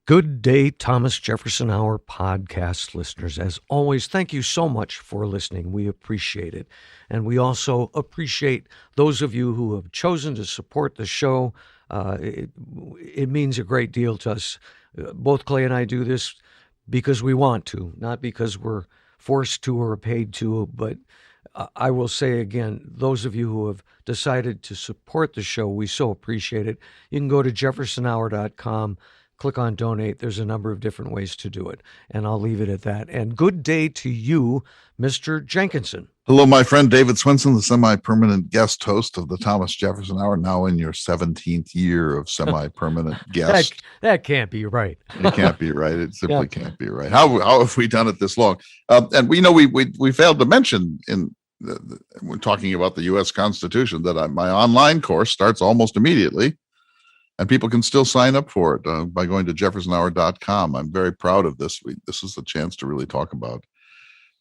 Good day, Thomas Jefferson Hour podcast listeners. As always, thank you so much for listening. We appreciate it. And we also appreciate those of you who have chosen to support the show. It means a great deal to us. Both Clay and I do this because we want to, not because we're forced to or paid to. But I will say again, those of you who have decided to support the show, we so appreciate it. You can go to jeffersonhour.com. Click on donate. There's a number of different ways to do it. And I'll leave it at that. And good day to you, Mr. Jenkinson. Hello, my friend David Swinson, the semi-permanent guest host of the Thomas Jefferson Hour, now in your 17th year of semi-permanent guest. That can't be right. It can't be right. It simply can't be right. How have we done it this long? And we failed to mention when talking about the U.S. Constitution that my online course starts almost immediately. And people can still sign up for it by going to jeffersonhour.com. I'm very proud of this. This is a chance to really talk about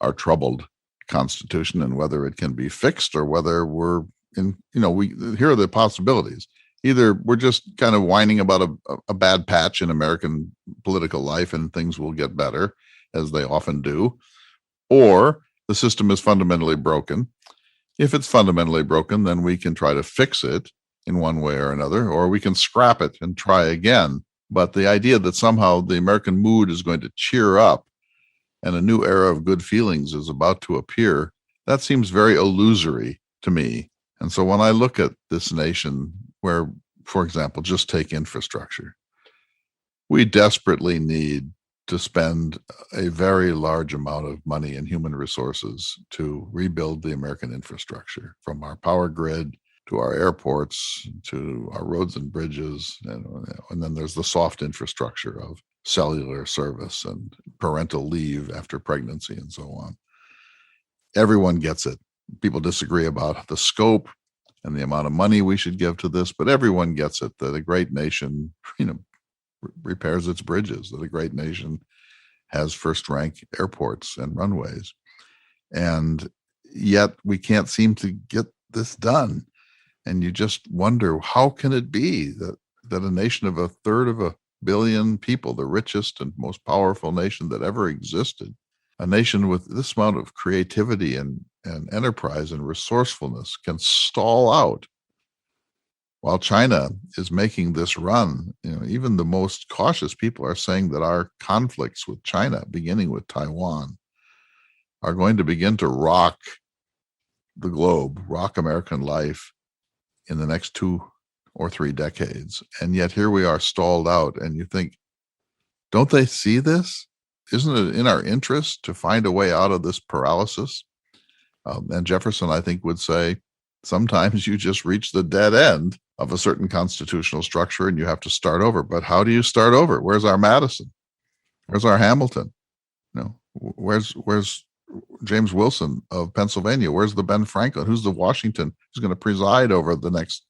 our troubled Constitution and whether it can be fixed or whether we're here are the possibilities. Either we're just kind of whining about a bad patch in American political life and things will get better, as they often do, or the system is fundamentally broken. If it's fundamentally broken, then we can try to fix it in one way or another, or we can scrap it and try again. But the idea that somehow the American mood is going to cheer up and a new era of good feelings is about to appear, that seems very illusory to me. And so when I look at this nation where, for example, just take infrastructure, we desperately need to spend a very large amount of money and human resources to rebuild the American infrastructure, from our power grid to our airports, to our roads and bridges, and then there's the soft infrastructure of cellular service and parental leave after pregnancy and so on. Everyone gets it. People disagree about the scope and the amount of money we should give to this, but everyone gets it that a great nation, repairs its bridges, that a great nation has first-rank airports and runways. And yet we can't seem to get this done. And you just wonder, how can it be that a nation of 1/3 of a billion people, the richest and most powerful nation that ever existed, a nation with this amount of creativity and enterprise and resourcefulness, can stall out while China is making this run? Even the most cautious people are saying that our conflicts with China, beginning with Taiwan, are going to begin to rock the globe, rock American life in the next 2 or 3 decades. And yet here we are stalled out. And you think, don't they see this? Isn't it in our interest to find a way out of this paralysis? And Jefferson, I think, would say, sometimes you just reach the dead end of a certain constitutional structure and you have to start over. But how do you start over? Where's our Madison? Where's our Hamilton? Where's James Wilson of Pennsylvania? Where's the Ben Franklin? Who's the Washington who's going to preside over the next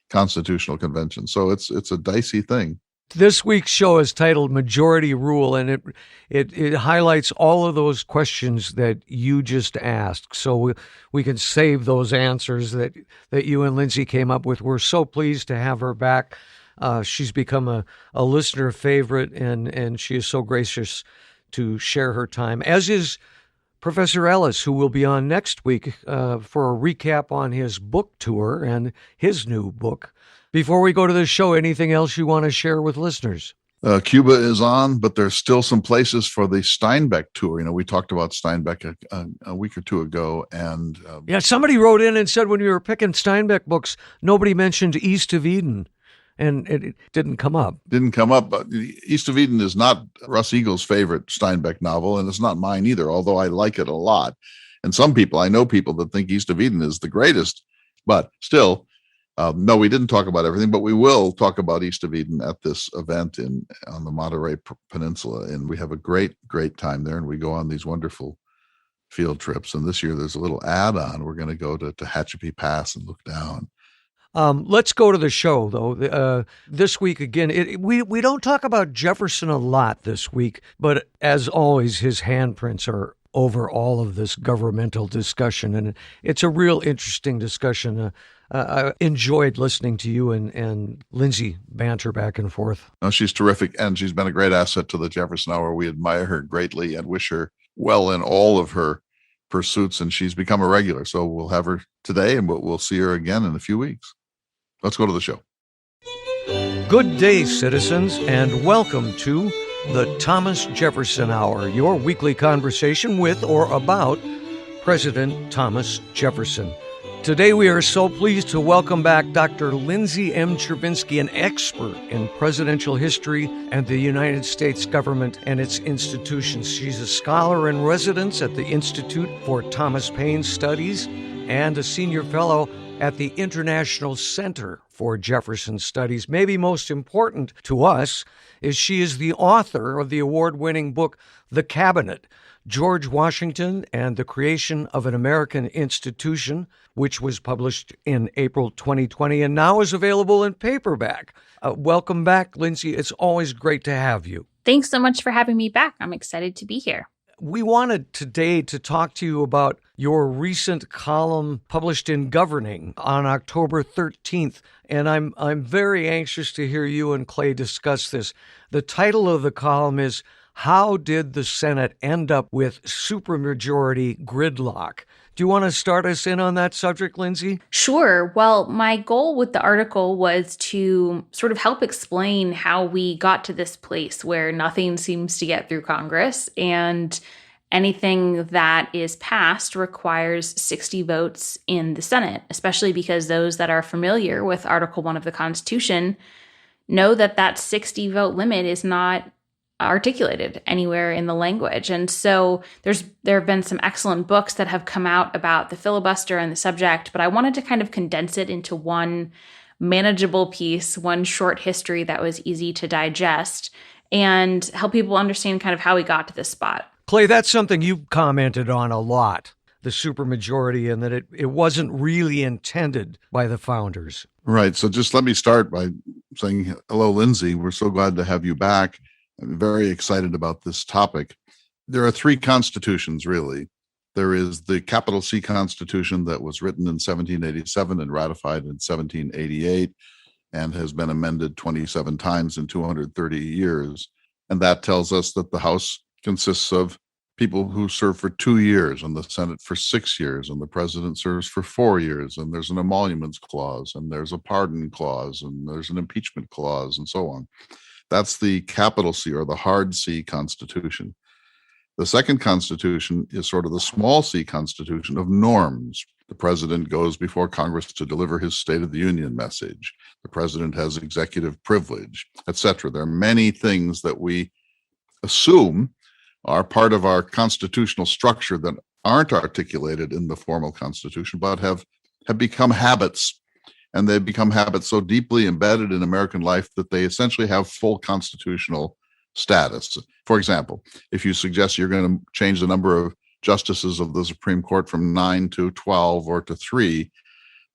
constitutional convention? So it's a dicey thing. This week's show is titled Majority Rule, and it highlights all of those questions that you just asked. So we can save those answers that you and Lindsay came up with. We're so pleased to have her back. She's become a listener favorite, and she is so gracious to share her time, as is Professor Ellis, who will be on next week for a recap on his book tour and his new book. Before we go to the show, anything else you want to share with listeners? Cuba is on, but there's still some places for the Steinbeck tour. We talked about Steinbeck a week or two ago. And somebody wrote in and said when you were picking Steinbeck books, nobody mentioned East of Eden. And it didn't come up. But East of Eden is not Russ Eagle's favorite Steinbeck novel, and it's not mine either, although I like it a lot. And I know people that think East of Eden is the greatest, but still, no, we didn't talk about everything, but we will talk about East of Eden at this event on the Monterey Peninsula. And we have a great, great time there, and we go on these wonderful field trips. And this year there's a little add-on. We're going to go to Tehachapi Pass and look down. Let's go to the show, though. This week, again, we don't talk about Jefferson a lot this week, but as always, his handprints are over all of this governmental discussion. And it's a real interesting discussion. I enjoyed listening to you and Lindsay banter back and forth. No, she's terrific, and she's been a great asset to the Jefferson Hour. We admire her greatly and wish her well in all of her pursuits, and she's become a regular. So we'll have her today, and we'll see her again in a few weeks. Let's go to the show. Good day, citizens, and welcome to the Thomas Jefferson Hour, your weekly conversation with or about President Thomas Jefferson. Today, we are so pleased to welcome back Dr. Lindsay M. Chervinsky, an expert in presidential history and the United States government and its institutions. She's a scholar in residence at the Institute for Thomas Paine Studies and a senior fellow at the International Center for Jefferson Studies. Maybe most important to us is she is the author of the award-winning book, The Cabinet, George Washington and the Creation of an American Institution, which was published in April 2020 and now is available in paperback. Welcome back, Lindsay. It's always great to have you. Thanks so much for having me back. I'm excited to be here. We wanted today to talk to you about your recent column published in Governing on October 13th, and I'm very anxious to hear you and Clay discuss this. The title of the column is How Did the Senate End Up with Supermajority Gridlock? Do you want to start us in on that subject, Lindsay? Sure. Well, my goal with the article was to sort of help explain how we got to this place where nothing seems to get through Congress, and anything that is passed requires 60 votes in the Senate, especially because those that are familiar with Article 1 of the Constitution know that that 60 vote limit is not articulated anywhere in the language. And so there have been some excellent books that have come out about the filibuster and the subject, but I wanted to kind of condense it into one manageable piece, one short history that was easy to digest, and help people understand kind of how we got to this spot. Clay, that's something you've commented on a lot, the supermajority, and that it wasn't really intended by the founders. Right. So just let me start by saying hello, Lindsay. We're so glad to have you back. I'm very excited about this topic. There are three constitutions, really. There is the capital C Constitution that was written in 1787 and ratified in 1788 and has been amended 27 times in 230 years. And that tells us that the House consists of people who serve for 2 years and the Senate for 6 years, and the president serves for 4 years. And there's an emoluments clause, and there's a pardon clause, and there's an impeachment clause, and so on. That's the capital C, or the hard C Constitution. The second Constitution is sort of the small c Constitution of norms. The president goes before Congress to deliver his State of the Union message. The president has executive privilege, etc. There are many things that we assume are part of our constitutional structure that aren't articulated in the formal Constitution, but have become habits. And they've become habits so deeply embedded in American life that they essentially have full constitutional status. For example, if you suggest you're going to change the number of justices of the Supreme Court from 9 to 12 or to 3,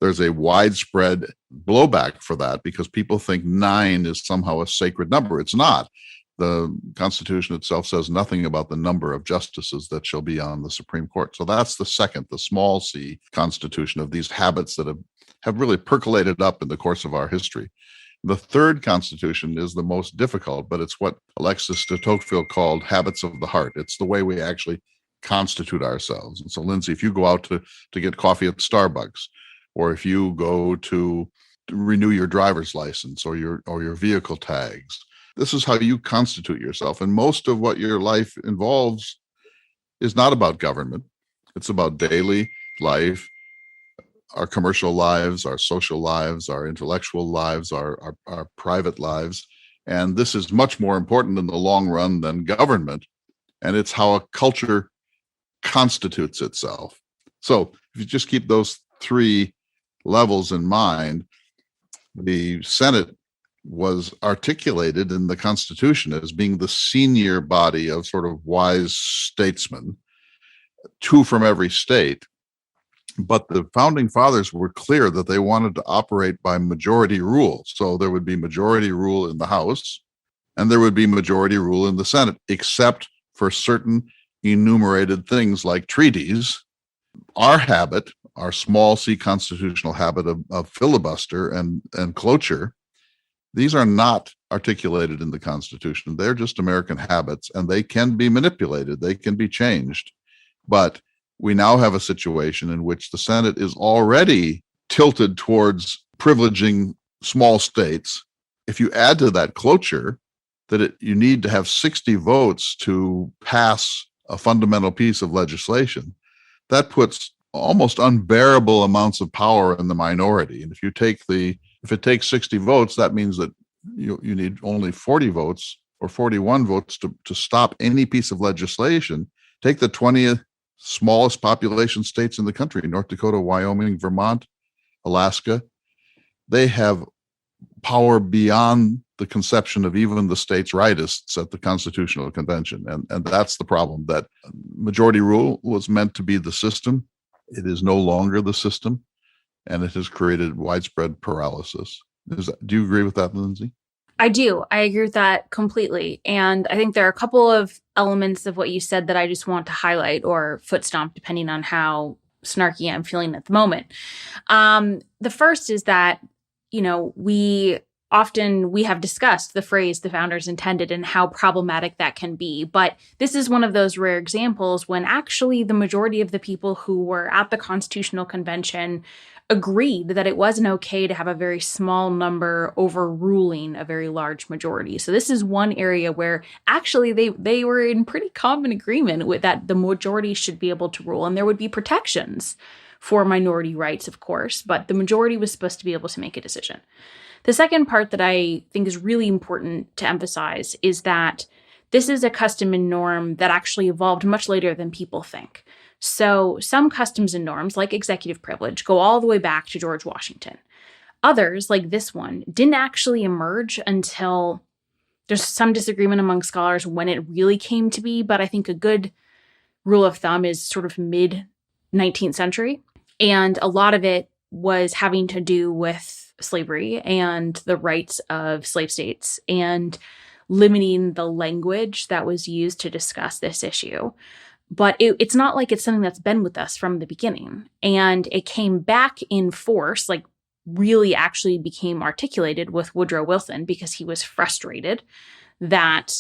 there's a widespread blowback for that because people think 9 is somehow a sacred number. It's not. The Constitution itself says nothing about the number of justices that shall be on the Supreme Court. So that's the second, the small c Constitution of these habits that have really percolated up in the course of our history. The third Constitution is the most difficult, but it's what Alexis de Tocqueville called habits of the heart. It's the way we actually constitute ourselves. And so, Lindsay, if you go out to get coffee at Starbucks, or if you go to renew your driver's license or your vehicle tags, this is how you constitute yourself. And most of what your life involves is not about government. It's about daily life, our commercial lives, our social lives, our intellectual lives, our private lives. And this is much more important in the long run than government. And it's how a culture constitutes itself. So if you just keep those three levels in mind, the Senate was articulated in the Constitution as being the senior body of sort of wise statesmen, 2 from every state. But the founding fathers were clear that they wanted to operate by majority rule. So there would be majority rule in the House, and there would be majority rule in the Senate, except for certain enumerated things like treaties. Our habit, our small c constitutional habit of filibuster and cloture, these are not articulated in the Constitution. They're just American habits, and they can be manipulated. They can be changed. But we now have a situation in which the Senate is already tilted towards privileging small states. If you add to that cloture that you need to have 60 votes to pass a fundamental piece of legislation, that puts almost unbearable amounts of power in the minority. And if it takes 60 votes, that means that you need only 40 votes or 41 votes to stop any piece of legislation. Take the 20th smallest population states in the country, North Dakota, Wyoming, Vermont, Alaska. They have power beyond the conception of even the states' rightists at the Constitutional Convention. And that's the problem, that majority rule was meant to be the system. It is no longer the system, and it has created widespread paralysis. Do you agree with that, Lindsay? I do. I agree with that completely. And I think there are a couple of elements of what you said that I just want to highlight or foot stomp, depending on how snarky I'm feeling at the moment. The first is that, we have discussed the phrase the founders intended and how problematic that can be. But this is one of those rare examples when actually the majority of the people who were at the Constitutional Convention agreed that it wasn't okay to have a very small number overruling a very large majority. So this is one area where actually they were in pretty common agreement with that the majority should be able to rule, and there would be protections for minority rights, of course, but the majority was supposed to be able to make a decision. The second part that I think is really important to emphasize is that this is a custom and norm that actually evolved much later than people think. So some customs and norms, like executive privilege, go all the way back to George Washington. Others, like this one, didn't actually emerge until there's some disagreement among scholars when it really came to be, but I think a good rule of thumb is sort of mid-19th century. And a lot of it was having to do with slavery and the rights of slave states and limiting the language that was used to discuss this issue. But it's not like it's something that's been with us from the beginning. And it came back in force, like really actually became articulated with Woodrow Wilson because he was frustrated that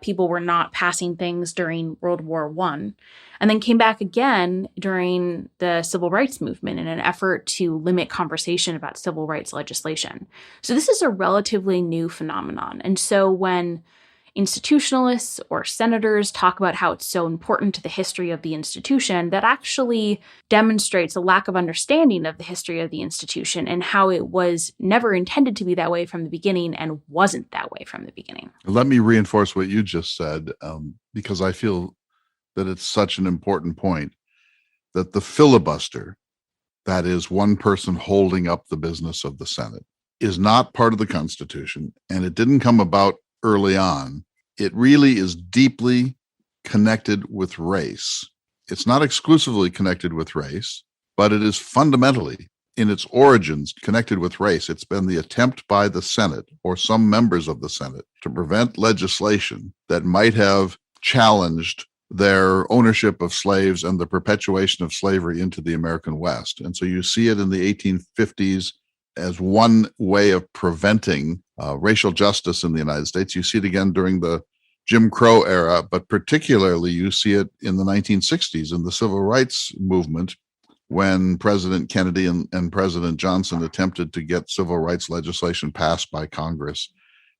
people were not passing things during World War I, and then came back again during the Civil Rights Movement in an effort to limit conversation about civil rights legislation. So this is a relatively new phenomenon. And so when institutionalists or senators talk about how it's so important to the history of the institution, that actually demonstrates a lack of understanding of the history of the institution and how it was never intended to be that way from the beginning and wasn't that way from the beginning. Let me reinforce what you just said, because I feel that it's such an important point, that the filibuster, that is one person holding up the business of the Senate, is not part of the Constitution, and it didn't come about early on. It really is deeply connected with race. It's not exclusively connected with race, but it is fundamentally, in its origins, connected with race. It's been the attempt by the Senate or some members of the Senate to prevent legislation that might have challenged their ownership of slaves and the perpetuation of slavery into the American West. And so you see it in the 1850s as one way of preventing racial justice in the United States. You see it again during the Jim Crow era, but particularly you see it in the 1960s in the civil rights movement, when President Kennedy and President Johnson attempted to get civil rights legislation passed by Congress.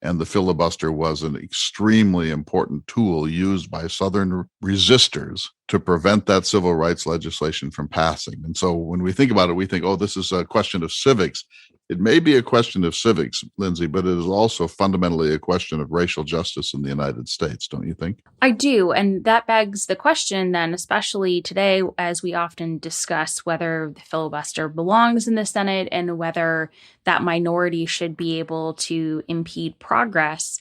And the filibuster was an extremely important tool used by Southern resistors to prevent that civil rights legislation from passing. And so when we think about it, we think, oh, this is a question of civics. It may be a question of civics, Lindsay, but it is also fundamentally a question of racial justice in the United States, don't you think? I do. And that begs the question then, especially today, as we often discuss whether the filibuster belongs in the Senate and whether that minority should be able to impede progress,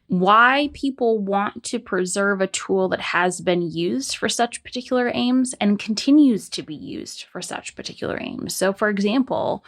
why people want to preserve a tool that has been used for such particular aims and continues to be used for such particular aims. So, for example,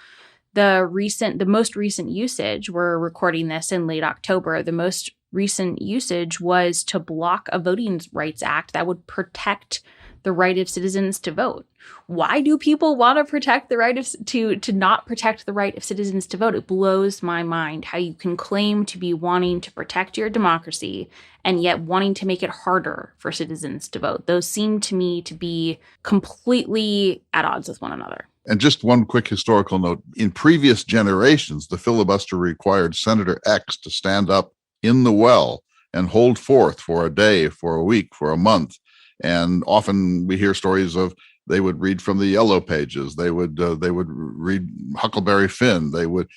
the most recent usage, we're recording this in late October, the most recent usage was to block a Voting Rights Act that would protect the right of citizens to vote. Why do people want to protect the right of to not protect the right of citizens to vote? It blows my mind how you can claim to be wanting to protect your democracy and yet wanting to make it harder for citizens to vote. Those seem to me to be completely at odds with one another. And just one quick historical note. In previous generations, the filibuster required Senator X to stand up in the well and hold forth for a day, for a week, for a month. And often we hear stories of they would read from the Yellow Pages. They would read Huckleberry Finn. They would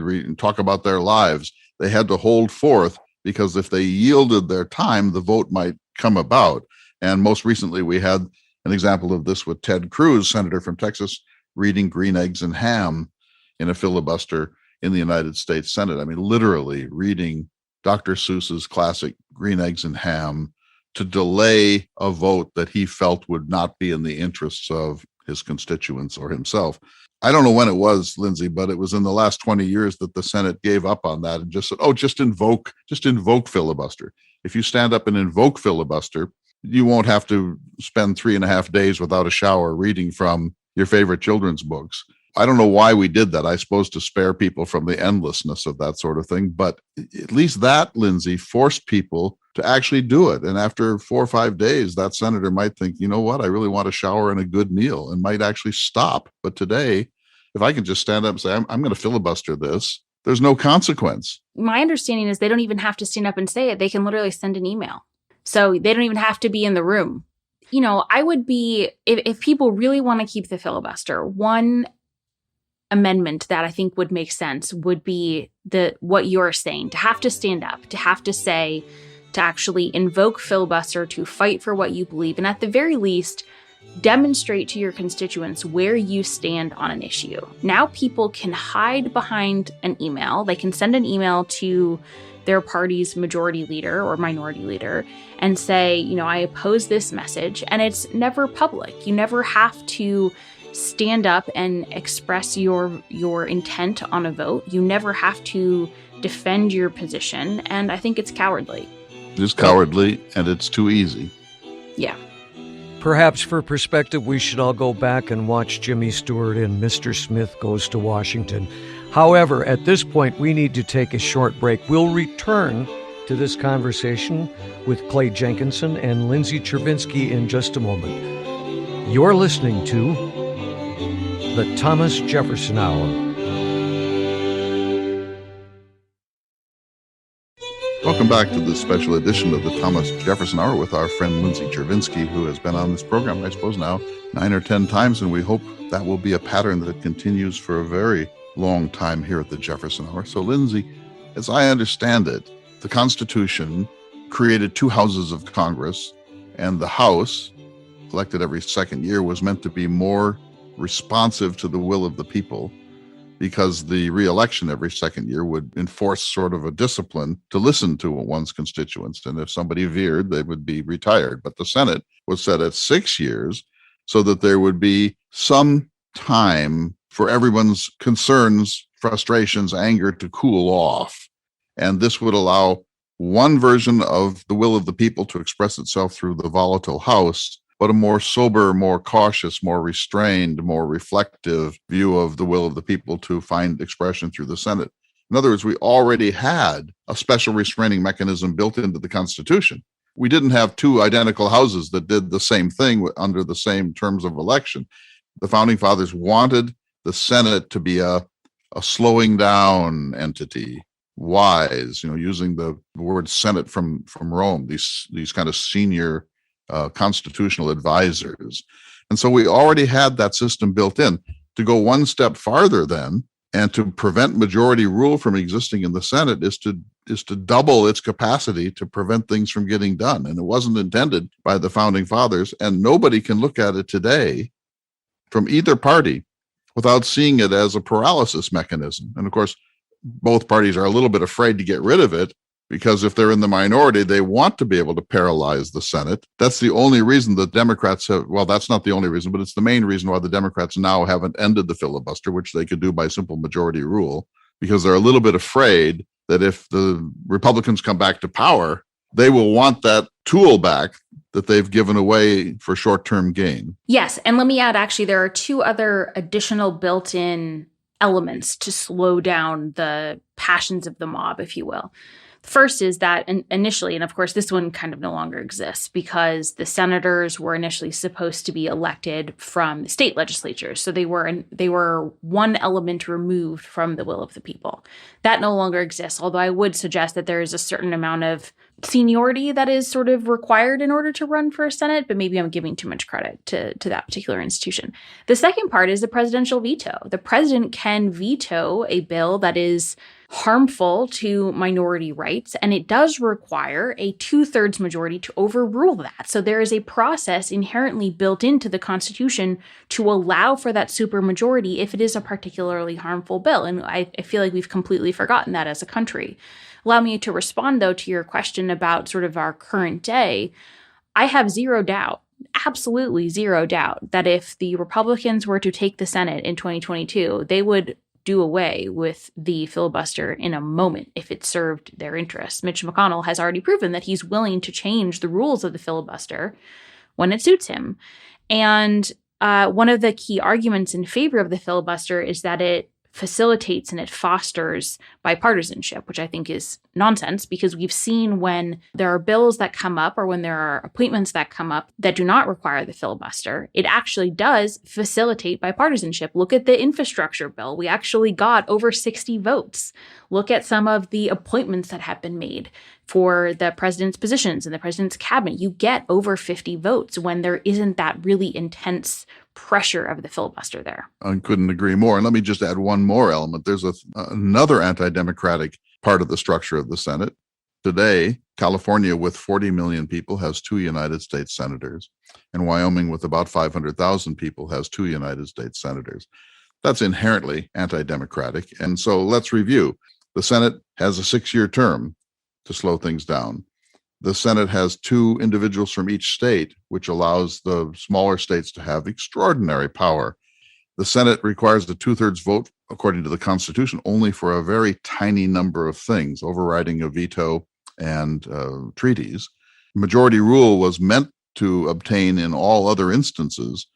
read and talk about their lives. They had to hold forth because if they yielded their time, the vote might come about. And most recently, we had an example of this with Ted Cruz, senator from Texas, reading Green Eggs and Ham in a filibuster in the United States Senate. I mean, literally reading Dr. Seuss's classic Green Eggs and Ham to delay a vote that he felt would not be in the interests of his constituents or himself. I don't know when it was, Lindsay, but it was in the last 20 years that the Senate gave up on that and just said, oh, just invoke filibuster. If you stand up and invoke filibuster, you won't have to spend 3.5 days without a shower reading from your favorite children's books. I don't know why we did that. I suppose to spare people from the endlessness of that sort of thing. But at least that, Lindsay, forced people to actually do it. And after 4 or 5 days, that senator might think, you know what, I really want a shower and a good meal, and might actually stop. But today, if I can just stand up and say, I'm going to filibuster this, there's no consequence. My understanding is they don't even have to stand up and say it. They can literally send an email. So they don't even have to be in the room. You know, I would be, if people really want to keep the filibuster, one amendment that I think would make sense would be what you're saying, to have to stand up, to have to say, to actually invoke filibuster, to fight for what you believe, and at the very least, demonstrate to your constituents where you stand on an issue. Now people can hide behind an email. They can send an email to their party's majority leader or minority leader and say, you know, I oppose this message, and it's never public. You never have to stand up and express your intent on a vote. You never have to defend your position, and I think it's cowardly. It is cowardly, and it's too easy. Yeah. Perhaps for perspective, we should all go back and watch Jimmy Stewart in Mr. Smith Goes to Washington. However, at this point, we need to take a short break. We'll return to this conversation with Clay Jenkinson and Lindsay Chervinsky in just a moment. You're listening to the Thomas Jefferson Hour. Welcome back to this special edition of the Thomas Jefferson Hour with our friend Lindsay Chervinsky, who has been on this program, I suppose now 9 or 10 times, and we hope that will be a pattern that continues for a very long time here at the Jefferson Hour. So, Lindsay, as I understand it, the Constitution created 2 houses of Congress, and the House, elected every second year, was meant to be more responsive to the will of the people, because the re-election every second year would enforce sort of a discipline to listen to one's constituents. And if somebody veered, they would be retired. But the Senate was set at 6 years so that there would be some time for everyone's concerns, frustrations, anger to cool off. And this would allow one version of the will of the people to express itself through the volatile House, but a more sober, more cautious, more restrained, more reflective view of the will of the people to find expression through the Senate. In other words, we already had a special restraining mechanism built into the Constitution. We didn't have 2 identical houses that did the same thing under the same terms of election. The Founding Fathers wanted the Senate to be a slowing down entity, wise, using the word Senate from Rome, these kind of senior constitutional advisors. And so we already had that system built in. To go one step farther then, and to prevent majority rule from existing in the Senate, is to double its capacity to prevent things from getting done. And it wasn't intended by the Founding Fathers, and nobody can look at it today from either party without seeing it as a paralysis mechanism. And of course, both parties are a little bit afraid to get rid of it, because if they're in the minority, they want to be able to paralyze the Senate. That's the only reason the Democrats have, well, that's not the only reason, but it's the main reason why the Democrats now haven't ended the filibuster, which they could do by simple majority rule. because they're a little bit afraid that if the Republicans come back to power, they will want that tool back that they've given away for short-term gain. Yes. And let me add, actually, there are two other additional built-in elements to slow down the passions of the mob, if you will. First is that initially, and of course this one kind of no longer exists because the senators were initially supposed to be elected from the state legislatures. So they were one element removed from the will of the people. That no longer exists, although I would suggest that there is a certain amount of seniority that is sort of required in order to run for a Senate, but maybe I'm giving too much credit to that particular institution. The second part is the presidential veto. The president can veto a bill that is harmful to minority rights, and it does require a 2/3 majority to overrule that. So there is a process inherently built into the Constitution to allow for that supermajority if it is a particularly harmful bill. And I feel like we've completely forgotten that as a country. Allow me to respond, though, to your question about sort of our current day. I have zero doubt, absolutely zero doubt, that if the Republicans were to take the Senate in 2022, they would do away with the filibuster in a moment if it served their interests. Mitch McConnell has already proven that he's willing to change the rules of the filibuster when it suits him. And one of the key arguments in favor of the filibuster is that it facilitates and it fosters bipartisanship, which I think is nonsense because we've seen when there are bills that come up or when there are appointments that come up that do not require the filibuster, it actually does facilitate bipartisanship. Look at the infrastructure bill. We actually got over 60 votes. Look at some of the appointments that have been made for the president's positions in the president's cabinet. You get over 50 votes when there isn't that really intense pressure of the filibuster there. I couldn't agree more. And let me just add one more element. There's another anti-democratic part of the structure of the Senate. Today, California, with 40 million people, has 2 United States senators, and Wyoming, with about 500,000 people, has 2 United States senators. That's inherently anti-democratic. And so let's review. The Senate has a 6-year term to slow things down. The Senate has 2 individuals from each state, which allows the smaller states to have extraordinary power. The Senate requires the 2/3 vote, according to the Constitution, only for a very tiny number of things, overriding a veto and treaties. Majority rule was meant to obtain in all other instances,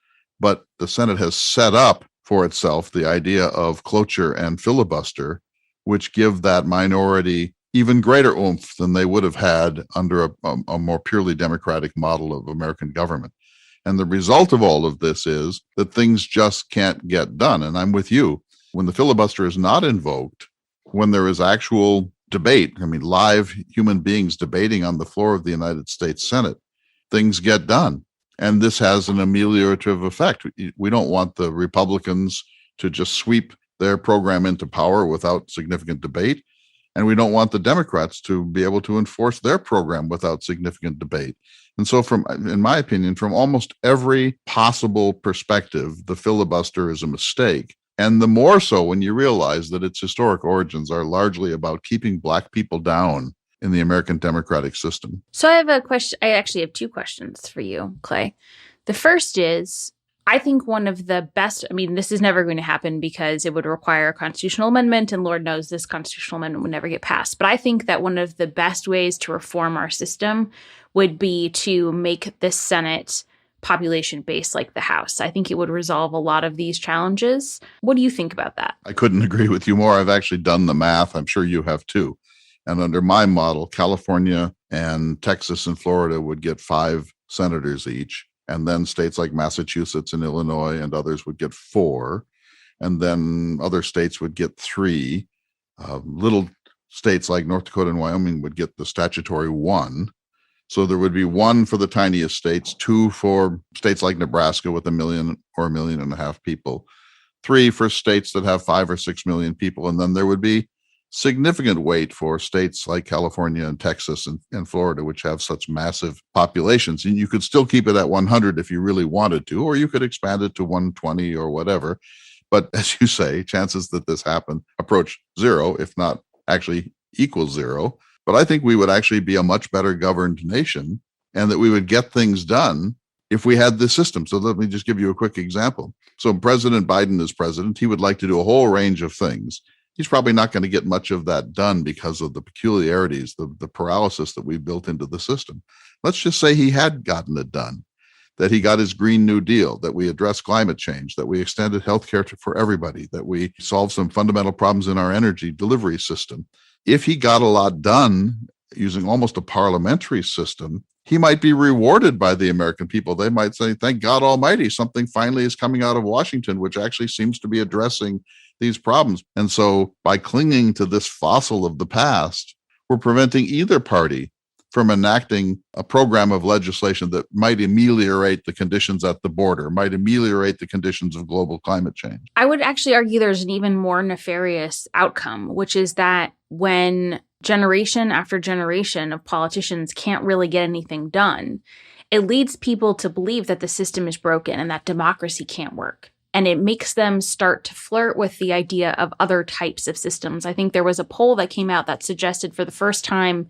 but the Senate has set up for itself the idea of cloture and filibuster, which give that minority even greater oomph than they would have had under a more purely democratic model of American government. And the result of all of this is that things just can't get done. And I'm with you. When the filibuster is not invoked, when there is actual debate, live human beings debating on the floor of the United States Senate, things get done. And this has an ameliorative effect. We don't want the Republicans to just sweep their program into power without significant debate. And we don't want the Democrats to be able to enforce their program without significant debate. And so in my opinion, from almost every possible perspective, the filibuster is a mistake. And the more so when you realize that its historic origins are largely about keeping Black people down in the American democratic system. So I have a question. I actually have 2 questions for you, Clay. The first is, I think one of the best, this is never going to happen because it would require a constitutional amendment, and Lord knows this constitutional amendment would never get passed. But I think that one of the best ways to reform our system would be to make the Senate population-based like the House. I think it would resolve a lot of these challenges. What do you think about that? I couldn't agree with you more. I've actually done the math. I'm sure you have too. And under my model, California and Texas and Florida would get 5 senators each. And then states like Massachusetts and Illinois and others would get 4. And then other states would get 3. Little states like North Dakota and Wyoming would get the statutory 1. So there would be 1 for the tiniest states, 2 for states like Nebraska with 1 million or 1.5 million people, 3 for states that have 5 or 6 million people. And then there would be significant weight for states like California and Texas and Florida, which have such massive populations. And you could still keep it at 100 if you really wanted to, or you could expand it to 120 or whatever. But as you say, chances that this happen approach 0, if not actually equals 0. But I think we would actually be a much better governed nation and that we would get things done if we had this system. So let me just give you a quick example. So President Biden is president. He would like to do a whole range of things. he's probably not going to get much of that done because of the peculiarities, the paralysis that we built into the system. Let's just say he had gotten it done, that he got his Green New Deal, that we addressed climate change, that we extended healthcare for everybody, that we solved some fundamental problems in our energy delivery system. If he got a lot done using almost a parliamentary system, he might be rewarded by the American people. They might say, thank God Almighty, something finally is coming out of Washington, which actually seems to be addressing these problems. And so by clinging to this fossil of the past, we're preventing either party from enacting a program of legislation that might ameliorate the conditions at the border, might ameliorate the conditions of global climate change. I would actually argue there's an even more nefarious outcome, which is that when generation after generation of politicians can't really get anything done, it leads people to believe that the system is broken and that democracy can't work. And it makes them start to flirt with the idea of other types of systems. I think there was a poll that came out that suggested for the first time,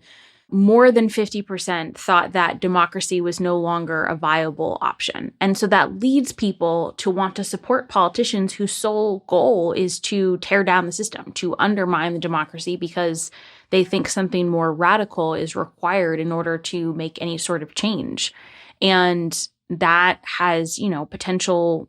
more than 50% thought that democracy was no longer a viable option. And so that leads people to want to support politicians whose sole goal is to tear down the system, to undermine the democracy, because they think something more radical is required in order to make any sort of change. And that has, potentially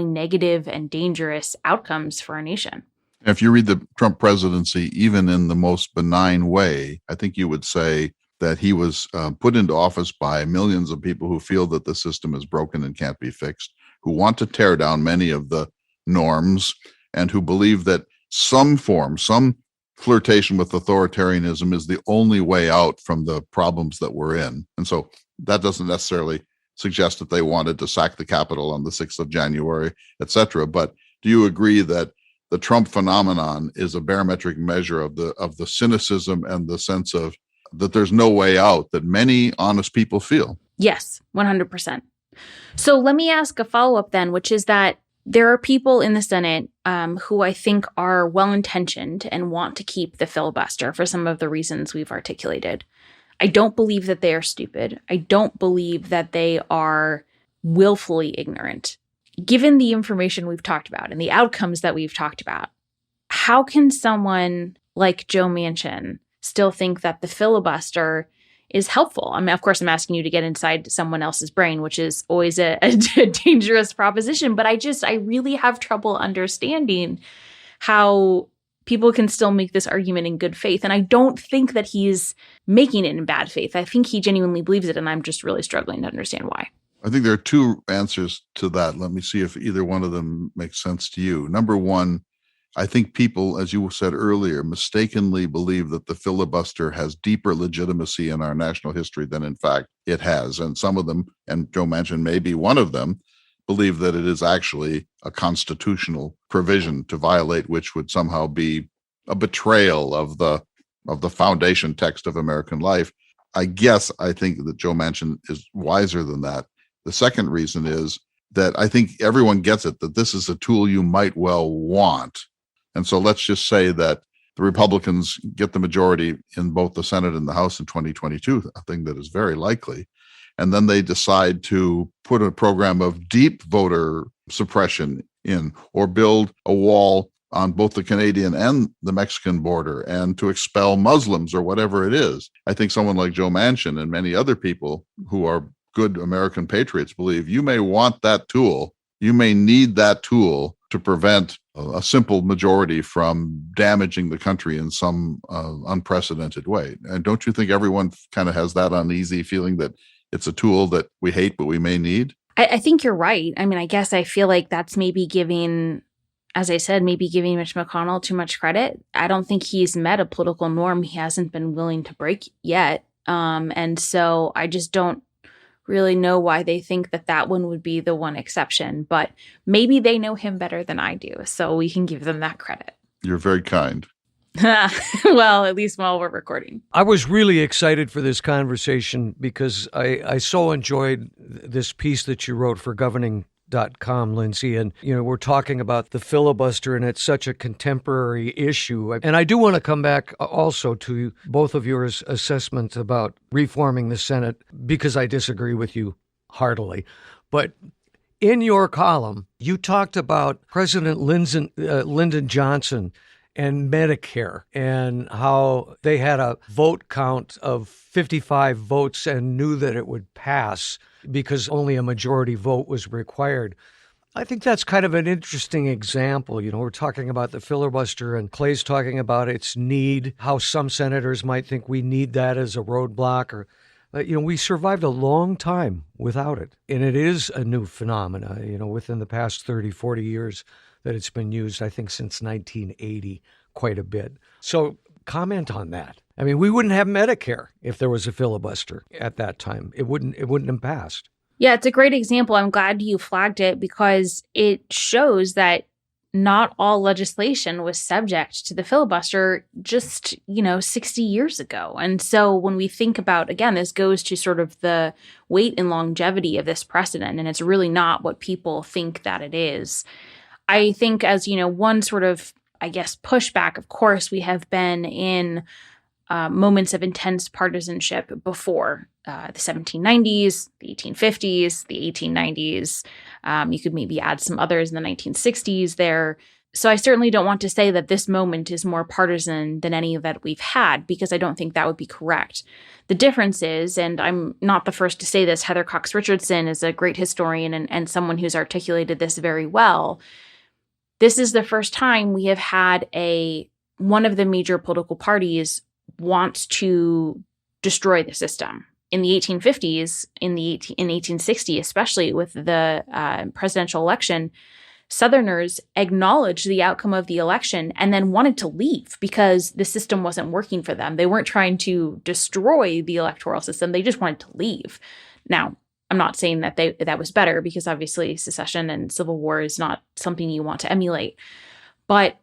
negative and dangerous outcomes for our nation. If you read the Trump presidency, even in the most benign way, I think you would say that he was put into office by millions of people who feel that the system is broken and can't be fixed, who want to tear down many of the norms, and who believe that some flirtation with authoritarianism is the only way out from the problems that we're in. And so that doesn't necessarily suggest that they wanted to sack the Capitol on the 6th of January, et cetera. But do you agree that the Trump phenomenon is a barometric measure of the cynicism and the sense of that there's no way out that many honest people feel? Yes, 100%. So let me ask a follow-up then, which is that there are people in the Senate who I think are well-intentioned and want to keep the filibuster for some of the reasons we've articulated. I don't believe that they are stupid. I don't believe that they are willfully ignorant. Given the information we've talked about and the outcomes that we've talked about, how can someone like Joe Manchin still think that the filibuster is helpful? I mean, of course, I'm asking you to get inside someone else's brain, which is always a dangerous proposition. But I really have trouble understanding how people can still make this argument in good faith. And I don't think that he's making it in bad faith. I think he genuinely believes it. And I'm just really struggling to understand why. I think there are two answers to that. Let me see if either one of them makes sense to you. Number one, I think people, as you said earlier, mistakenly believe that the filibuster has deeper legitimacy in our national history than in fact it has. And some of them, and Joe Manchin may be one of them, believe that it is actually a constitutional provision to violate, which would somehow be a betrayal of the foundation text of American life. I think that Joe Manchin is wiser than that. The second reason is that I think everyone gets it, that this is a tool you might well want. And so let's just say that the Republicans get the majority in both the Senate and the House in 2022, a thing that is very likely. And then they decide to put a program of deep voter suppression in, or build a wall on both the Canadian and the Mexican border, and to expel Muslims or whatever it is. I think someone like Joe Manchin and many other people who are good American patriots believe you may want that tool. You may need that tool to prevent a simple majority from damaging the country in some unprecedented way. And don't you think everyone kind of has that uneasy feeling that it's a tool that we hate, but we may need? I think you're right. I mean, I guess I feel like that's maybe giving, as I said, maybe giving Mitch McConnell too much credit. I don't think he's met a political norm he hasn't been willing to break yet. And so I just don't really know why they think that one would be the one exception, but maybe they know him better than I do, so we can give them that credit. You're very kind. Well, at least while we're recording. I was really excited for this conversation because I so enjoyed this piece that you wrote for governing.com, Lindsay. And, we're talking about the filibuster, and it's such a contemporary issue. And I do want to come back also to both of your assessments about reforming the Senate, because I disagree with you heartily. But in your column, you talked about President Lyndon Johnson and Medicare, and how they had a vote count of 55 votes and knew that it would pass because only a majority vote was required. I think that's kind of an interesting example. We're talking about the filibuster, and Clay's talking about its need, how some senators might think we need that as a roadblock. Or, we survived a long time without it. And it is a new phenomena, within the past 30, 40 years that it's been used, I think, since 1980, quite a bit. So comment on that. I mean, we wouldn't have Medicare if there was a filibuster at that time. It wouldn't have passed. Yeah, it's a great example. I'm glad you flagged it because it shows that not all legislation was subject to the filibuster just, 60 years ago. And so when we think about, again, this goes to sort of the weight and longevity of this precedent, and it's really not what people think that it is. I think as, one sort of, pushback, of course, we have been in moments of intense partisanship before the 1790s, the 1850s, the 1890s. You could maybe add some others in the 1960s there. So I certainly don't want to say that this moment is more partisan than any that we've had, because I don't think that would be correct. The difference is, and I'm not the first to say this, Heather Cox Richardson is a great historian and someone who's articulated this very well. This is the first time we have had one of the major political parties wants to destroy the system. In the 1850s, in 1860, especially with the presidential election, Southerners acknowledged the outcome of the election and then wanted to leave because the system wasn't working for them. They weren't trying to destroy the electoral system. They just wanted to leave. Now, I'm not saying that that was better, because obviously secession and civil war is not something you want to emulate. But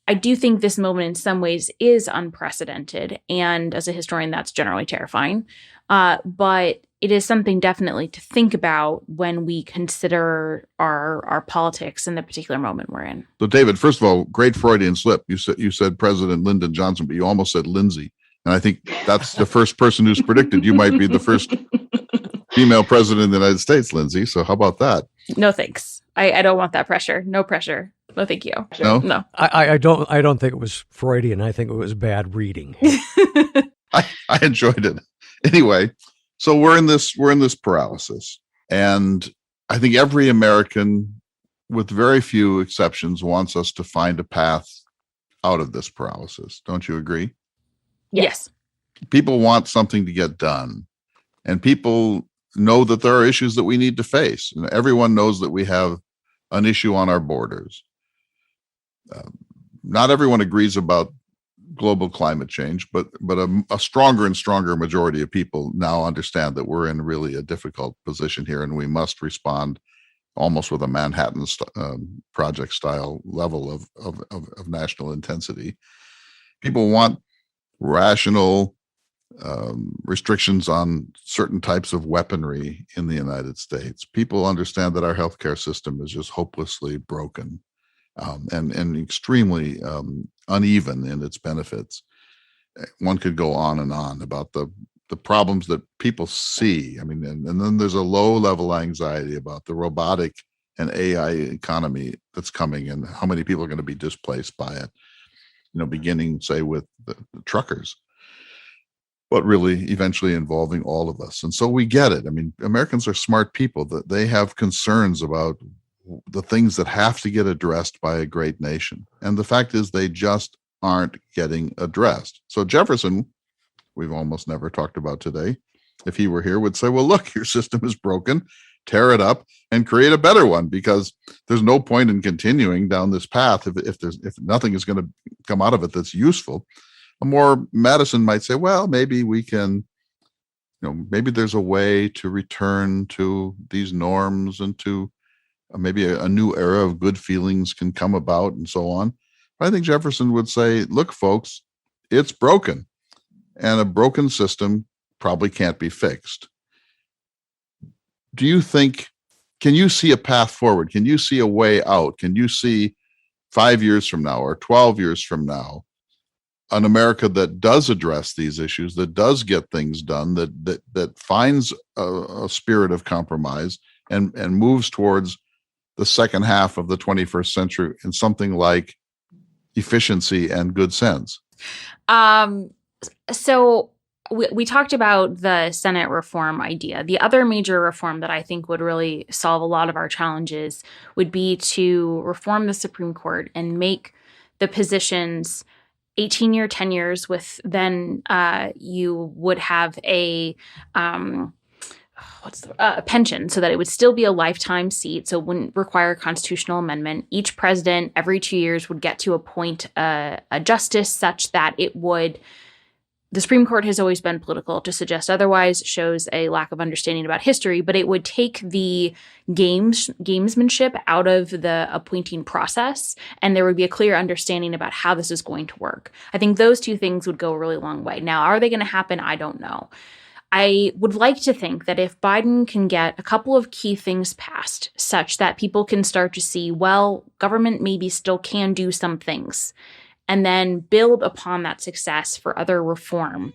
I do think this moment in some ways is unprecedented. And as a historian, that's generally terrifying. But it is something definitely to think about when we consider our politics in the particular moment we're in. So, David, first of all, great Freudian slip. You said President Lyndon Johnson, but you almost said Lindsay. And I think that's the first person who's predicted you might be the first female president of the United States, Lindsay. So how about that? No, thanks. I don't want that pressure. No pressure. No, thank you. No. I don't think it was Freudian. I think it was bad reading. I enjoyed it. Anyway, so we're in this paralysis. And I think every American, with very few exceptions, wants us to find a path out of this paralysis. Don't you agree? Yes. People want something to get done. And people know that there are issues that we need to face. And everyone knows that we have an issue on our borders. Not everyone agrees about global climate change, but a stronger and stronger majority of people now understand that we're in really a difficult position here, and we must respond almost with a Manhattan Project style level of national intensity. People want rational restrictions on certain types of weaponry in the United States. People understand that our healthcare system is just hopelessly broken and extremely uneven in its benefits. One could go on and on about the problems that people see. I mean, and then there's a low-level anxiety about the robotic and AI economy that's coming and how many people are going to be displaced by it, beginning, say, with the truckers, but really eventually involving all of us. And so we get it. I mean, Americans are smart people, that they have concerns about the things that have to get addressed by a great nation. And the fact is they just aren't getting addressed. So Jefferson, we've almost never talked about today, if he were here, would say, well, look, your system is broken, tear it up and create a better one, because there's no point in continuing down this path if nothing is going to come out of it that's useful. Madison might say, well, maybe we can, maybe there's a way to return to these norms and to maybe a new era of good feelings can come about and so on. But I think Jefferson would say, look, folks, it's broken, and a broken system probably can't be fixed. Do you think, can you see a path forward? Can you see a way out? Can you see 5 years from now or 12 years from now an America that does address these issues, that does get things done, that finds a spirit of compromise and moves towards the second half of the 21st century in something like efficiency and good sense? So we talked about the Senate reform idea. The other major reform that I think would really solve a lot of our challenges would be to reform the Supreme Court and make the positions 18-year tenures with then you would have a pension so that it would still be a lifetime seat, so it wouldn't require a constitutional amendment. Each president every 2 years would get to appoint a justice such that it would. The Supreme Court has always been political. To suggest otherwise shows a lack of understanding about history, but it would take the gamesmanship out of the appointing process, and there would be a clear understanding about how this is going to work. I think those two things would go a really long way. Now, are they going to happen? I don't know. I would like to think that if Biden can get a couple of key things passed such that people can start to see, well, government maybe still can do some things, and then build upon that success for other reform,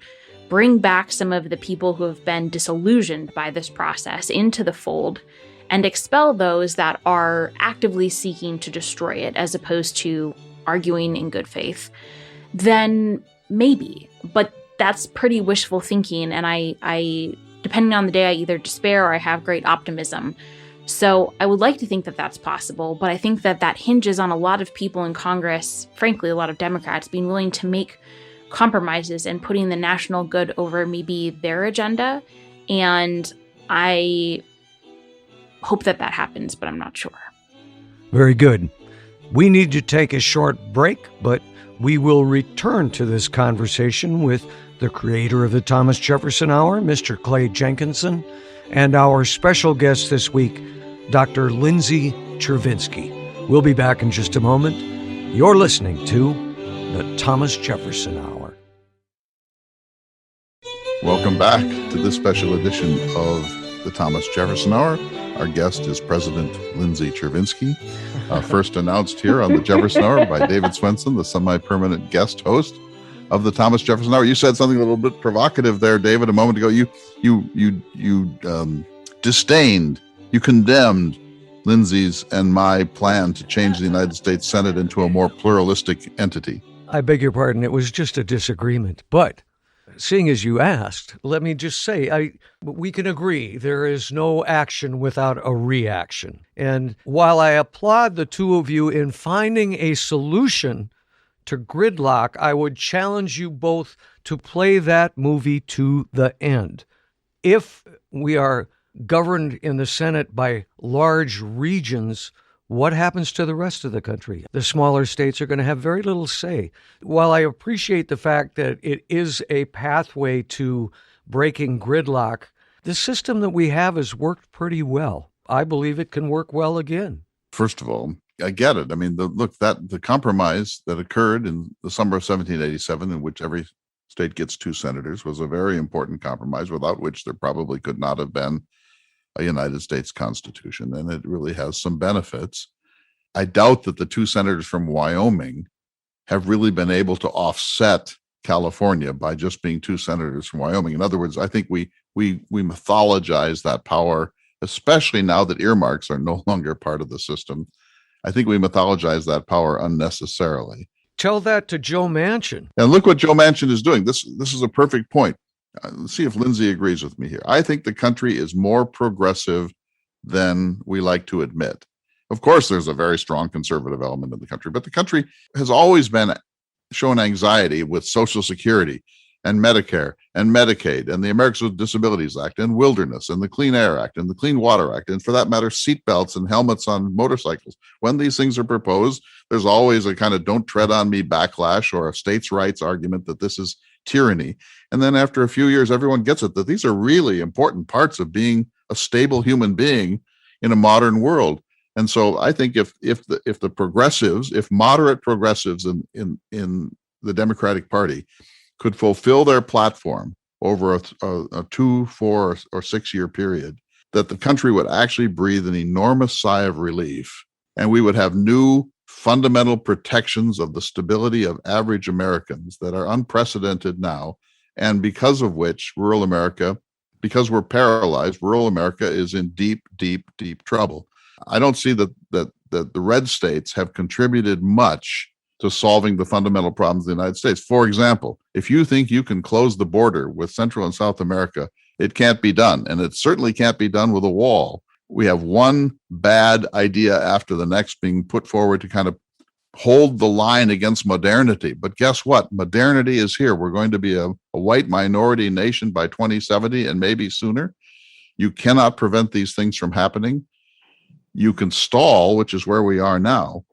bring back some of the people who have been disillusioned by this process into the fold, and expel those that are actively seeking to destroy it as opposed to arguing in good faith, then maybe. But that's pretty wishful thinking, and I depending on the day, I either despair or I have great optimism. So I would like to think that that's possible, but I think that that hinges on a lot of people in Congress, frankly, a lot of Democrats, being willing to make compromises and putting the national good over maybe their agenda. And I hope that that happens, but I'm not sure. Very good. We need to take a short break, but we will return to this conversation with the creator of the Thomas Jefferson Hour, Mr. Clay Jenkinson, and our special guest this week, Dr. Lindsay Chervinsky. We'll be back in just a moment. You're listening to the Thomas Jefferson Hour. Welcome back to this special edition of the Thomas Jefferson Hour. Our guest is President Lindsay Chervinsky, first announced here on the Jefferson Hour by David Swenson, the semi-permanent guest host of the Thomas Jefferson Hour. You said something a little bit provocative there, David, a moment ago. You disdained, you condemned Lindsay's and my plan to change the United States Senate into a more pluralistic entity. I beg your pardon. It was just a disagreement. But seeing as you asked, let me just say, we can agree there is no action without a reaction. And while I applaud the two of you in finding a solution to gridlock, I would challenge you both to play that movie to the end. If we are governed in the Senate by large regions, what happens to the rest of the country? The smaller states are going to have very little say. While I appreciate the fact that it is a pathway to breaking gridlock, the system that we have has worked pretty well. I believe it can work well again. First of all, I get it. I mean, the compromise that occurred in the summer of 1787, in which every state gets 2 senators, was a very important compromise, without which there probably could not have been a United States Constitution, and it really has some benefits. I doubt that the 2 senators from Wyoming have really been able to offset California by just being 2 senators from Wyoming. In other words, I think we mythologize that power, especially now that earmarks are no longer part of the system. I think we mythologize that power unnecessarily. Tell that to Joe Manchin. And look what Joe Manchin is doing. This is a perfect point. Let's see if Lindsay agrees with me here. I think the country is more progressive than we like to admit. Of course, there's a very strong conservative element in the country, but the country has always been shown anxiety with Social Security and Medicare and Medicaid and the Americans with Disabilities Act and Wilderness and the Clean Air Act and the Clean Water Act, and for that matter, seatbelts and helmets on motorcycles. When these things are proposed, there's always a kind of don't tread on me backlash or a states' rights argument that this is tyranny. And then after a few years, everyone gets it that these are really important parts of being a stable human being in a modern world. And so I think if the progressives, if moderate progressives in the Democratic Party could fulfill their platform over a 2, 4, or 6 year period, that the country would actually breathe an enormous sigh of relief, and we would have new fundamental protections of the stability of average Americans that are unprecedented now, and because of which rural America, because we're paralyzed, rural America is in deep, deep, deep trouble. I don't see that the red states have contributed much to solving the fundamental problems of the United States. For example, if you think you can close the border with Central and South America, it can't be done. And it certainly can't be done with a wall. We have one bad idea after the next being put forward to kind of hold the line against modernity. But guess what? Modernity is here. We're going to be a white minority nation by 2070 and maybe sooner. You cannot prevent these things from happening. You can stall, which is where we are now.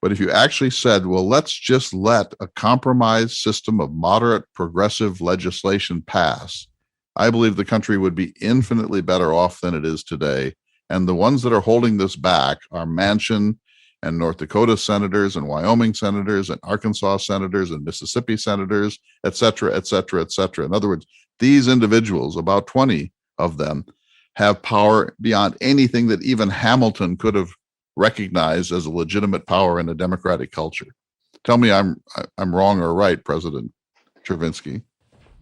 But if you actually said, well, let's just let a compromise system of moderate progressive legislation pass, I believe the country would be infinitely better off than it is today. And the ones that are holding this back are Manchin and North Dakota senators and Wyoming senators and Arkansas senators and Mississippi senators, et cetera, et cetera, et cetera. In other words, these individuals, about 20 of them, have power beyond anything that even Hamilton could have recognized as a legitimate power in a democratic culture. Tell me I'm wrong or right, President Chervinsky.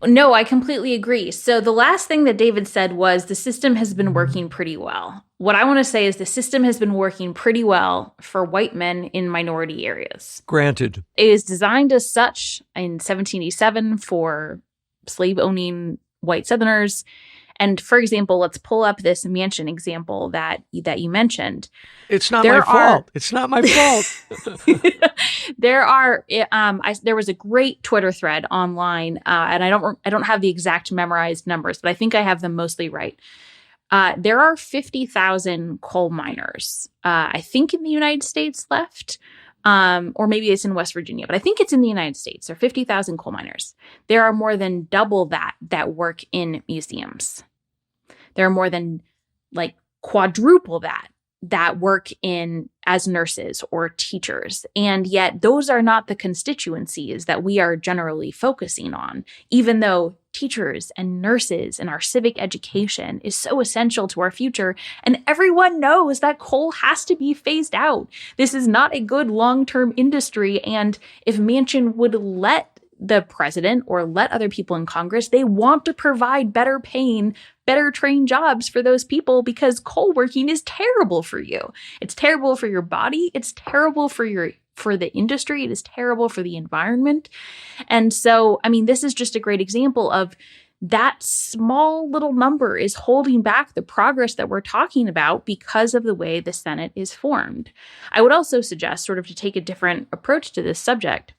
No, I completely agree. So the last thing that David said was the system has been working pretty well. What I want to say is the system has been working pretty well for white men in minority areas. Granted. It is designed as such in 1787 for slave-owning white Southerners. And for example, let's pull up this Manchin example that you mentioned. It's not my fault. It's not my fault. There was a great Twitter thread online, and I don't have the exact memorized numbers, but I think I have them mostly right. There are 50,000 coal miners, I think, in the United States left. Or maybe it's in West Virginia, but I think it's in the United States. There are 50,000 coal miners. There are more than double that work in museums. There are more than quadruple that work as nurses or teachers. And yet those are not the constituencies that we are generally focusing on, even though teachers and nurses and our civic education is so essential to our future. And everyone knows that coal has to be phased out. This is not a good long-term industry. And if Manchin would let the president or let other people in Congress, they want to provide better paying, better trained jobs for those people because coal working is terrible for you. It's terrible for your body. It's terrible for the industry. It is terrible for the environment. And so, I mean, this is just a great example of that small little number is holding back the progress that we're talking about because of the way the Senate is formed. I would also suggest, sort of to take a different approach to this subject,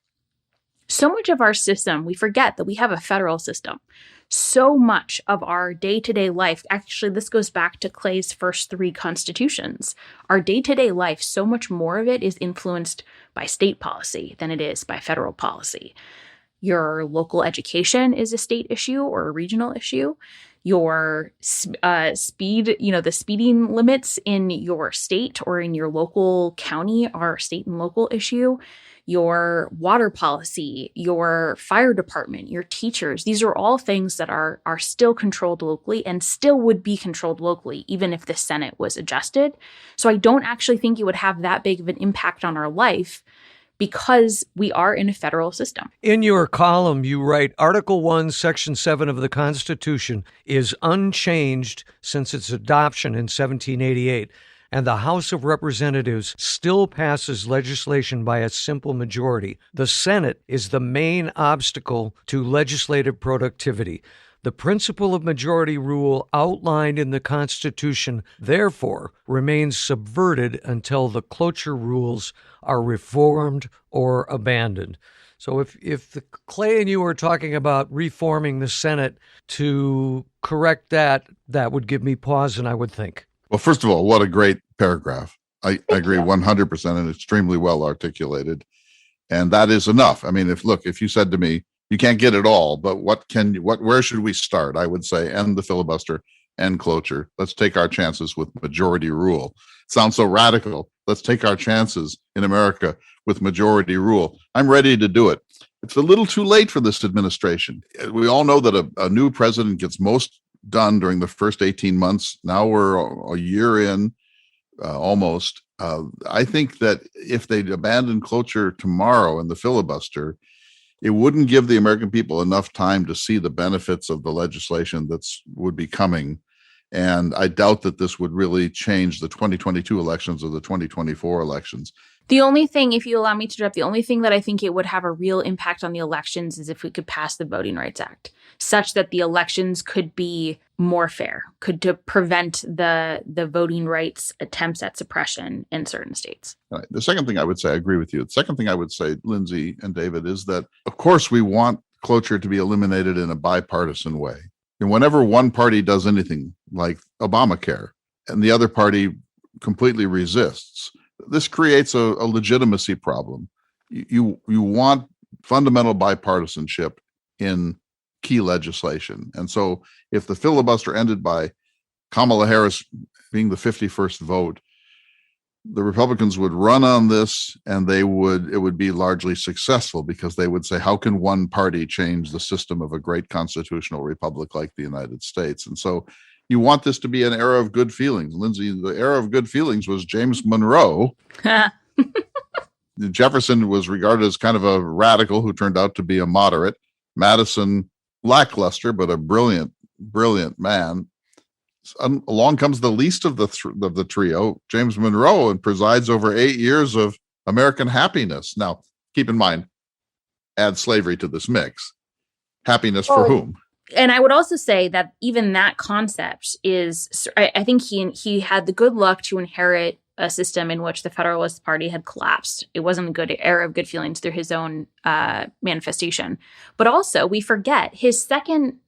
so much of our system, we forget that we have a federal system. So much of our day-to-day life, actually, this goes back to Clay's first 3 constitutions. Our day-to-day life, so much more of it is influenced by state policy than it is by federal policy. Your local education is a state issue or a regional issue. Your the speeding limits in your state or in your local county are a state and local issue. Your water policy, your fire department, your teachers, these are all things that are still controlled locally and still would be controlled locally, even if the Senate was adjusted. So I don't actually think it would have that big of an impact on our life because we are in a federal system. In your column, you write, Article 1, Section 7 of the Constitution is unchanged since its adoption in 1788. And the House of Representatives still passes legislation by a simple majority. The Senate is the main obstacle to legislative productivity. The principle of majority rule outlined in the Constitution, therefore, remains subverted until the cloture rules are reformed or abandoned. So if Clay and you are talking about reforming the Senate to correct that, that would give me pause, and I would think. Well, first of all, what a great paragraph. I agree 100% and extremely well articulated. And that is enough. I mean, if you said to me, you can't get it all, but where should we start? I would say end the filibuster, end cloture. Let's take our chances with majority rule. Sounds so radical. Let's take our chances in America with majority rule. I'm ready to do it. It's a little too late for this administration. We all know that a new president gets most done during the first 18 months. Now we're a year in, almost. I think that if they abandon cloture tomorrow in the filibuster, it wouldn't give the American people enough time to see the benefits of the legislation would be coming. And I doubt that this would really change the 2022 elections or the 2024 elections. The only thing, if you allow me to interrupt, the only thing that I think it would have a real impact on the elections is if we could pass the Voting Rights Act, such that the elections could be more fair, could to prevent the voting rights attempts at suppression in certain states. Right. The second thing I would say, I agree with you. The second thing I would say, Lindsay and David, is that, of course, we want cloture to be eliminated in a bipartisan way. And whenever one party does anything like Obamacare and the other party completely resists, this creates a legitimacy problem. You want fundamental bipartisanship in key legislation. And so if the filibuster ended by Kamala Harris being the 51st vote, the Republicans would run on this, and it would be largely successful, because they would say, how can one party change the system of a great constitutional republic like the United States? And so you want this to be an era of good feelings. Lindsay, the era of good feelings was James Monroe. Jefferson was regarded as kind of a radical who turned out to be a moderate. Madison, lackluster, but a brilliant, brilliant man. Along comes the least of the trio, James Monroe, and presides over 8 years of American happiness. Now, keep in mind, add slavery to this mix. Happiness for whom? And I would also say that even that concept is, I think he had the good luck to inherit a system in which the Federalist Party had collapsed. It wasn't a good era of good feelings through his own manifestation. But also, we forget his second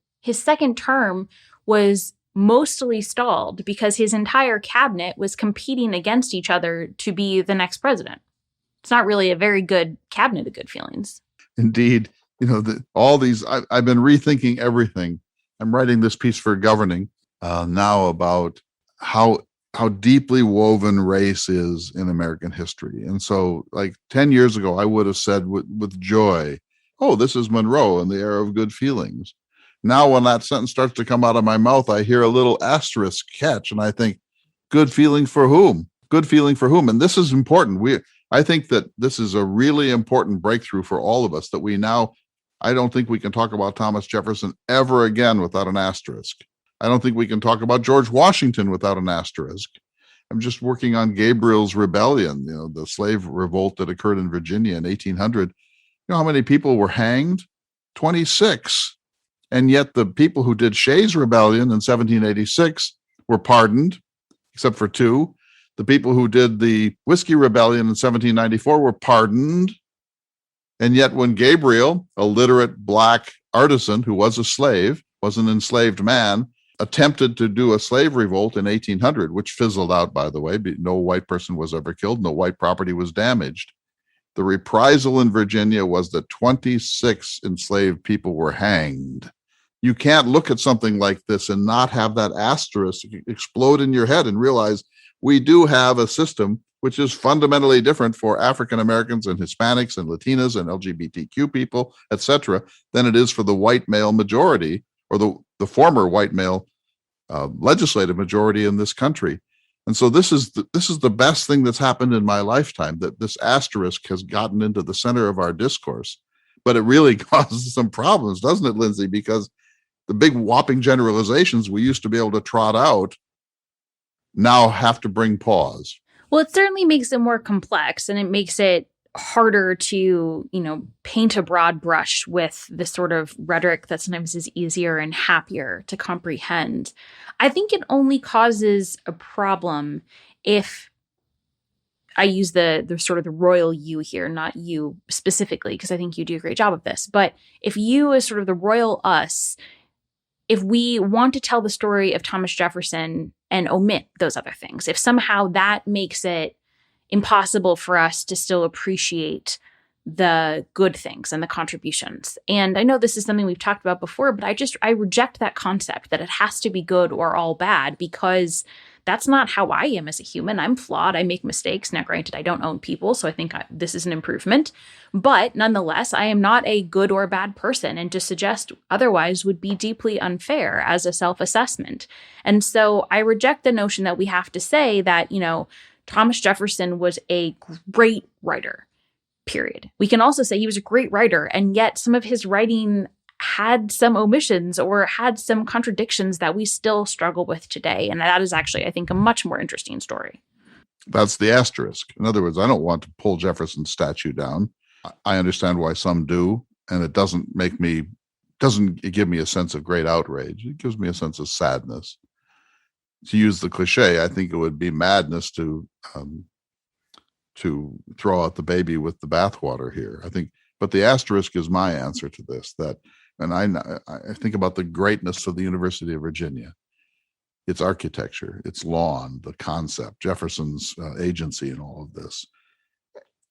term was mostly stalled because his entire cabinet was competing against each other to be the next president. It's not really a very good cabinet of good feelings. Indeed. All these, I've been rethinking everything. I'm writing this piece for Governing now about how deeply woven race is in American history. And so, like 10 years ago, I would have said with joy, oh, this is Monroe and the era of good feelings. Now, when that sentence starts to come out of my mouth, I hear a little asterisk catch, and I think, good feeling for whom? Good feeling for whom? And this is important. I think that this is a really important breakthrough for all of us, that we now, I don't think we can talk about Thomas Jefferson ever again without an asterisk. I don't think we can talk about George Washington without an asterisk. I'm just working on Gabriel's Rebellion, the slave revolt that occurred in Virginia in 1800. You know how many people were hanged? 26. And yet the people who did Shays' Rebellion in 1786 were pardoned, except for 2. The people who did the Whiskey Rebellion in 1794 were pardoned. And yet when Gabriel, a literate black artisan who was a slave, was an enslaved man, attempted to do a slave revolt in 1800, which fizzled out, by the way. No white person was ever killed. No white property was damaged. The reprisal in Virginia was that 26 enslaved people were hanged. You can't look at something like this and not have that asterisk explode in your head and realize we do have a system which is fundamentally different for African Americans and Hispanics and Latinas and LGBTQ people, etc., than it is for the white male majority, or the former white male legislative majority in this country. And so this is the best thing that's happened in my lifetime, that this asterisk has gotten into the center of our discourse. But it really causes some problems, doesn't it, Lindsay? Because the big whopping generalizations we used to be able to trot out now have to bring pause. Well, it certainly makes it more complex, and it makes it harder to, paint a broad brush with the sort of rhetoric that sometimes is easier and happier to comprehend. I think it only causes a problem if I use the sort of the royal you here, not you specifically, because I think you do a great job of this. But if you as sort of the royal us, if we want to tell the story of Thomas Jefferson and omit those other things, if somehow that makes it impossible for us to still appreciate the good things and the contributions. And I know this is something we've talked about before, but I reject that concept that it has to be good or all bad, because that's not how I am as a human. I'm flawed. I make mistakes. Now, granted, I don't own people, so I think this is an improvement. But nonetheless, I am not a good or bad person, and to suggest otherwise would be deeply unfair as a self-assessment. And so I reject the notion that we have to say that, Thomas Jefferson was a great writer, period. We can also say he was a great writer, and yet some of his writing had some omissions or had some contradictions that we still struggle with today. And that is actually, I think, a much more interesting story. That's the asterisk. In other words, I don't want to pull Jefferson's statue down. I understand why some do, and it doesn't give me a sense of great outrage. It gives me a sense of sadness. To use the cliche, I think it would be madness to throw out the baby with the bathwater here. I think, but the asterisk is my answer to this. And I think about the greatness of the University of Virginia, its architecture, its lawn, the concept, Jefferson's agency in all of this.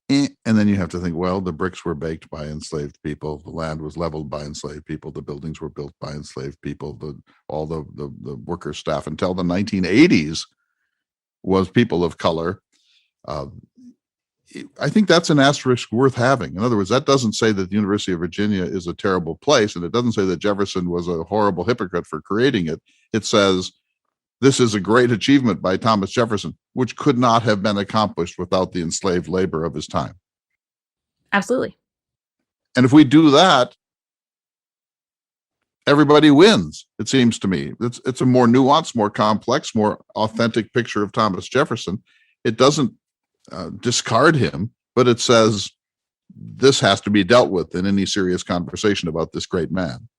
And then you have to think, well, the bricks were baked by enslaved people, the land was leveled by enslaved people, the buildings were built by enslaved people, all the worker staff until the 1980s was people of color. I think that's an asterisk worth having. In other words, that doesn't say that the University of Virginia is a terrible place, and it doesn't say that Jefferson was a horrible hypocrite for creating it. It says this is a great achievement by Thomas Jefferson, which could not have been accomplished without the enslaved labor of his time. Absolutely. And if we do that, everybody wins, it seems to me. It's a more nuanced, more complex, more authentic picture of Thomas Jefferson. It doesn't discard him, but it says this has to be dealt with in any serious conversation about this great man.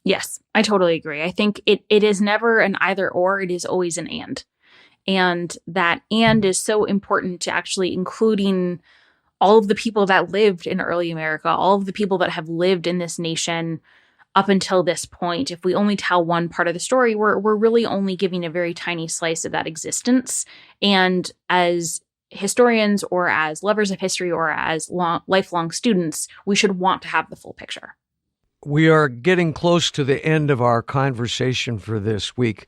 Yes, I totally agree. I think it is never an either or, it is always an and. And that and is so important to actually including all of the people that lived in early America, all of the people that have lived in this nation up until this point. If we only tell one part of the story, we're really only giving a very tiny slice of that existence. And as historians or as lovers of history or as lifelong students, we should want to have the full picture. We are getting close to the end of our conversation for this week.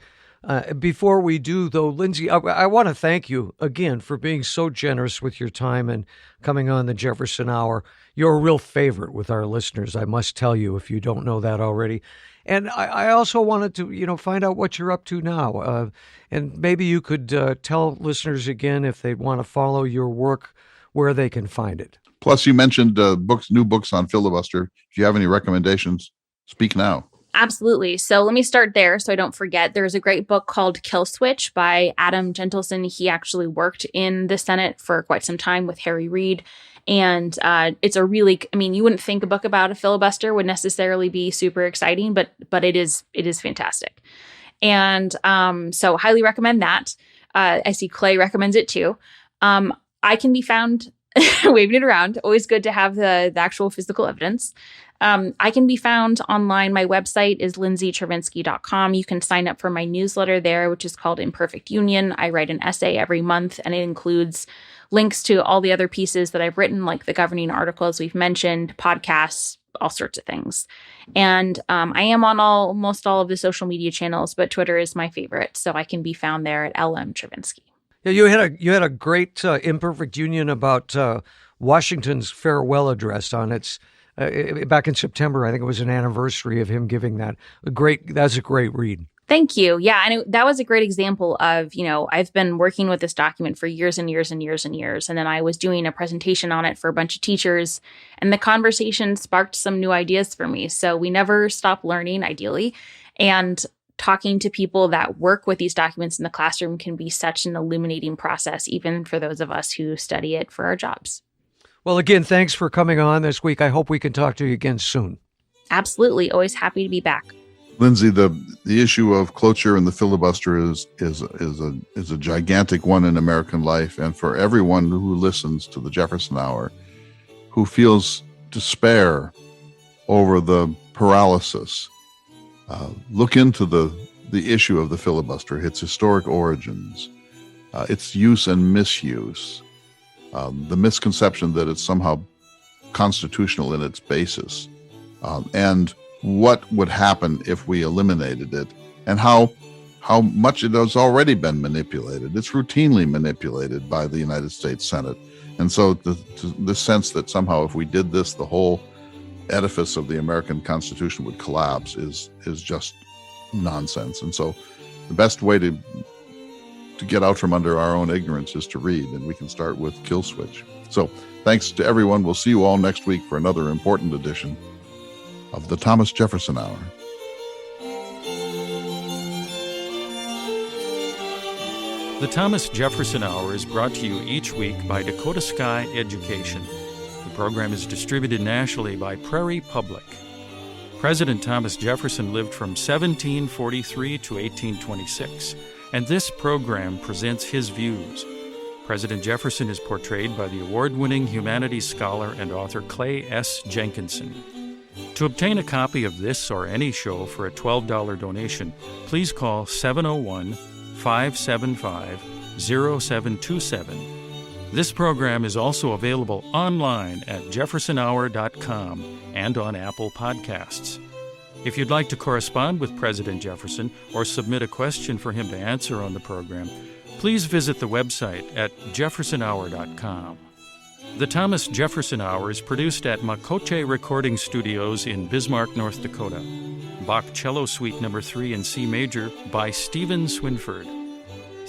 Before we do, though, Lindsay, I want to thank you again for being so generous with your time and coming on the Jefferson Hour. You're a real favorite with our listeners, I must tell you, if you don't know that already. And I also wanted to, find out what you're up to now. And maybe you could tell listeners again, if they want to follow your work, where they can find it. Plus, you mentioned new books on filibuster. If you have any recommendations, speak now. Absolutely. So let me start there so I don't forget. There's a great book called Kill Switch by Adam Jenkinson. He actually worked in the Senate for quite some time with Harry Reid. And it's a really, you wouldn't think a book about a filibuster would necessarily be super exciting, but it is fantastic. And so highly recommend that. I see Clay recommends it too. I can be found waving it around. Always good to have the actual physical evidence. I can be found online. My website is lindsaychervinsky.com. You can sign up for my newsletter there, which is called Imperfect Union. I write an essay every month, and it includes links to all the other pieces that I've written, like the governing articles we've mentioned, podcasts, all sorts of things. And I am on almost all of the social media channels, but Twitter is my favorite. So I can be found there at LM Chervinsky. Yeah, you had a great Imperfect Union about Washington's farewell address on its back in September. I think it was an anniversary of him giving that. That's a great read. Thank you. Yeah, and that was a great example of, I've been working with this document for years and years and years and years. And then I was doing a presentation on it for a bunch of teachers, and the conversation sparked some new ideas for me. So we never stop learning, ideally. And talking to people that work with these documents in the classroom can be such an illuminating process, even for those of us who study it for our jobs. Well, again, thanks for coming on this week. I hope we can talk to you again soon. Absolutely. Always happy to be back. Lindsay, the issue of cloture and the filibuster is a gigantic one in American life. And for everyone who listens to the Jefferson Hour, who feels despair over the paralysis, look into the issue of the filibuster, its historic origins, its use and misuse, the misconception that it's somehow constitutional in its basis, and what would happen if we eliminated it, and how much it has already been manipulated. It's routinely manipulated by the United States Senate. And so the sense that somehow if we did this, the whole edifice of the American Constitution would collapse is just nonsense. And so the best way to get out from under our own ignorance is to read, and we can start with Kill Switch. So thanks to everyone. We'll see you all next week for another important edition of the Thomas Jefferson Hour. The Thomas Jefferson Hour is brought to you each week by Dakota Sky Education. The program is distributed nationally by Prairie Public. President Thomas Jefferson lived from 1743 to 1826, and this program presents his views. President Jefferson is portrayed by the award-winning humanities scholar and author Clay S. Jenkinson. To obtain a copy of this or any show for a $12 donation, please call 701-575-0727. This program is also available online at jeffersonhour.com and on Apple Podcasts. If you'd like to correspond with President Jefferson or submit a question for him to answer on the program, please visit the website at jeffersonhour.com. The Thomas Jefferson Hour is produced at Makoche Recording Studios in Bismarck, North Dakota. Bach Cello Suite No. 3 in C Major by Stephen Swinford.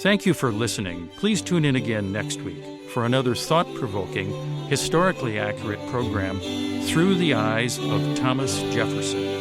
Thank you for listening. Please tune in again next week for another thought-provoking, historically accurate program, Through the Eyes of Thomas Jefferson.